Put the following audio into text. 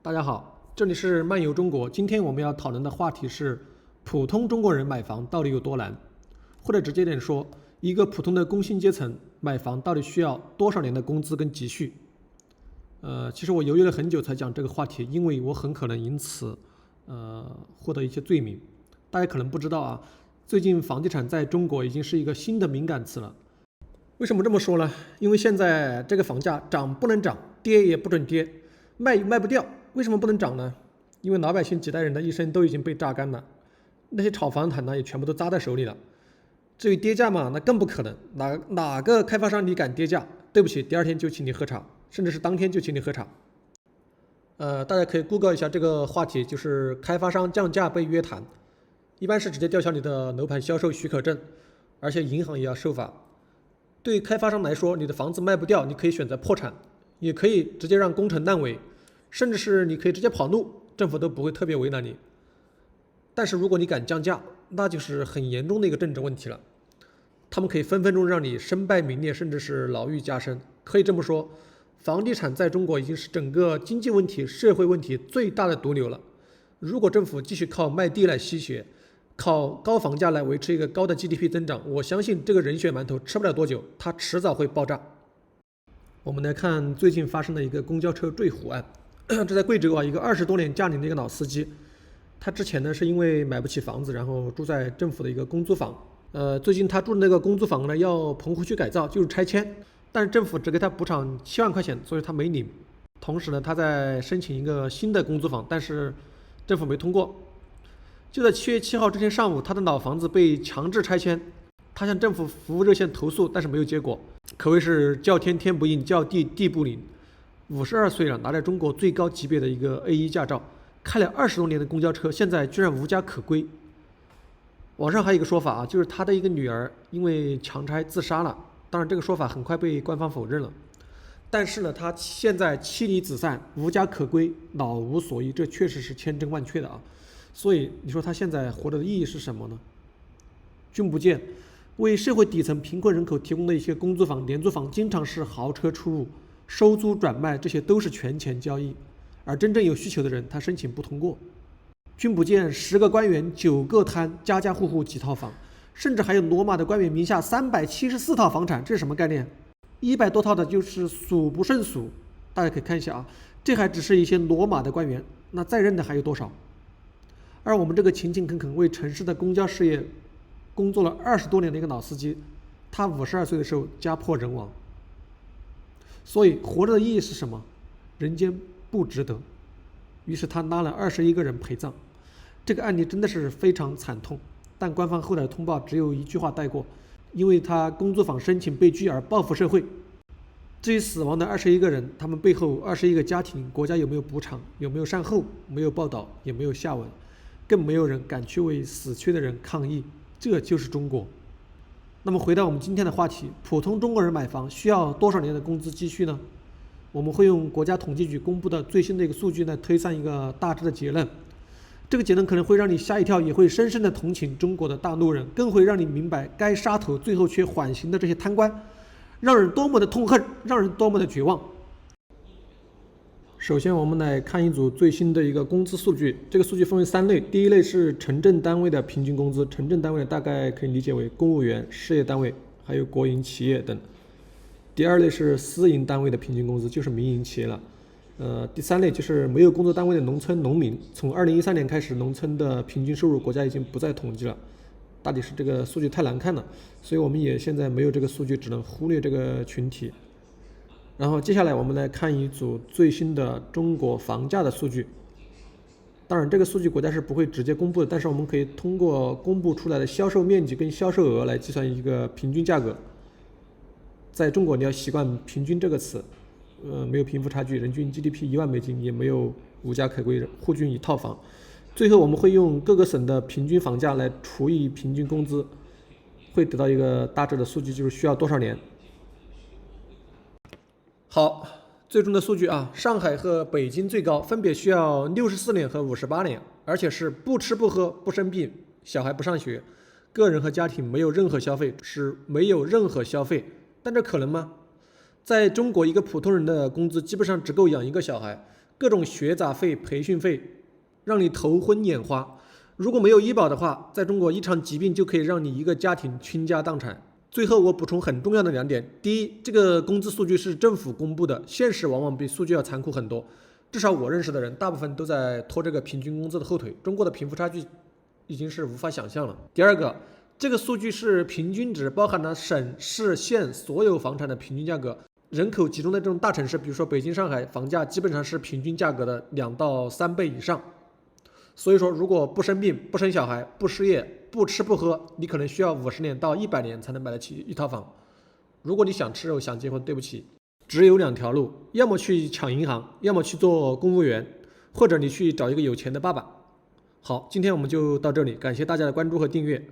大家好，这里是漫游中国。今天我们要讨论的话题是：普通中国人买房到底有多难？或者直接点说，一个普通的工薪阶层买房到底需要多少年的工资跟积蓄？其实我犹豫了很久才讲这个话题，因为我很可能因此获得一些罪名。大家可能不知道啊，最近房地产在中国已经是一个新的敏感词了。为什么这么说呢？因为现在这个房价涨不能涨，跌也不准跌，卖也卖不掉。为什么不能涨呢？因为老百姓几代人的一生都已经被榨干了，那些炒房产呢也全部都砸在手里了。至于跌价嘛，那更不可能。哪个开发商你敢跌价？对不起，第二天就请你喝茶，甚至是当天就请你喝茶。大家可以 Google 一下这个话题，就是开发商降价被约谈，一般是直接吊销你的楼盘销售许可证，而且银行也要受罚。对开发商来说，你的房子卖不掉，你可以选择破产，也可以直接让工程烂尾，甚至是你可以直接跑路，政府都不会特别为难你。但是如果你敢降价，那就是很严重的一个政治问题了。他们可以分分钟让你身败名裂，甚至是牢狱加深。可以这么说，房地产在中国已经是整个经济问题、社会问题最大的毒瘤了。如果政府继续靠卖地来吸血，靠高房价来维持一个高的 GDP 增长，我相信这个人血馒头吃不了多久，它迟早会爆炸。我们来看最近发生的一个公交车坠湖案，这在贵州啊，一个20多年驾龄的一个老司机，他之前呢是因为买不起房子，然后住在政府的一个公租房。最近他住的那个公租房呢要棚户区改造，就是拆迁，但是政府只给他补偿7万块钱，所以他没领。同时呢，他在申请一个新的公租房，但是政府没通过。就在7月7号这天上午，他的老房子被强制拆迁，他向政府服务热线投诉，但是没有结果，可谓是叫天天不应，叫地地不灵。52岁了，拿着中国最高级别的一个 A1 驾照，开了20多年的公交车，现在居然无家可归。网上还有一个说法啊，就是他的一个女儿因为强拆自杀了，当然这个说法很快被官方否认了。但是呢，他现在妻离子散，无家可归，老无所依，这确实是千真万确的啊。所以你说他现在活着的意义是什么呢？君不见，为社会底层贫困人口提供的一些公租房、廉租房，经常是豪车出入，收租转卖，这些都是权钱交易，而真正有需求的人，他申请不通过。君不见10个官员9个贪，家家户户几套房，甚至还有罗马的官员名下374套房产，这是什么概念？100多套的就是数不胜数。大家可以看一下啊，这还只是一些罗马的官员，那在任的还有多少？而我们这个勤勤恳恳为城市的公交事业工作了20多年的一个老司机，他52岁的时候家破人亡。所以活着的意义是什么？人间不值得。于是他拉了21个人陪葬。这个案例真的是非常惨痛，但官方后来通报只有一句话带过，因为他公租房申请被拒而报复社会。至于死亡的21个人，他们背后21个家庭，国家有没有补偿，有没有善后，没有报道，也没有下文，更没有人敢去为死去的人抗议。这就是中国。那么回到我们今天的话题，普通中国人买房需要多少年的工资积蓄呢？我们会用国家统计局公布的最新的一个数据来推算一个大致的结论。这个结论可能会让你吓一跳，也会深深的同情中国的大陆人，更会让你明白该杀头最后却缓刑的这些贪官，让人多么的痛恨，让人多么的绝望。首先我们来看一组最新的一个工资数据，这个数据分为3类，第一类是城镇单位的平均工资，城镇单位大概可以理解为公务员、事业单位还有国营企业等。第二类是私营单位的平均工资，就是民营企业了。第3类就是没有工作单位的农村农民。从2013年开始，农村的平均收入国家已经不再统计了，大抵是这个数据太难看了，所以我们也现在没有这个数据，只能忽略这个群体。然后接下来我们来看一组最新的中国房价的数据。当然这个数据国家是不会直接公布的，但是我们可以通过公布出来的销售面积跟销售额来计算一个平均价格。在中国你要习惯平均这个词，没有贫富差距，人均 GDP 1万美金，也没有无家可归，户均一套房。最后我们会用各个省的平均房价来除以平均工资，会得到一个大致的数据，就是需要多少年。好，最终的数据啊，上海和北京最高，分别需要64年和58年，而且是不吃不喝不生病，小孩不上学，个人和家庭没有任何消费，是没有任何消费。但这可能吗？在中国，一个普通人的工资基本上只够养一个小孩，各种学杂费、培训费，让你头昏眼花。如果没有医保的话，在中国一场疾病就可以让你一个家庭倾家荡产。最后我补充很重要的2点：第一，这个工资数据是政府公布的，现实往往比数据要残酷很多。至少我认识的人，大部分都在拖这个平均工资的后腿。中国的贫富差距已经是无法想象了。第二个，这个数据是平均值，包含了省市县所有房产的平均价格。人口集中的这种大城市，比如说北京、上海，房价基本上是平均价格的2到3倍以上。所以说，如果不生病、不生小孩、不失业、不吃不喝，你可能需要50年到100年才能买得起一套房。如果你想吃肉、想结婚，对不起，只有2条路，要么去抢银行，要么去做公务员，或者你去找一个有钱的爸爸。好，今天我们就到这里，感谢大家的关注和订阅。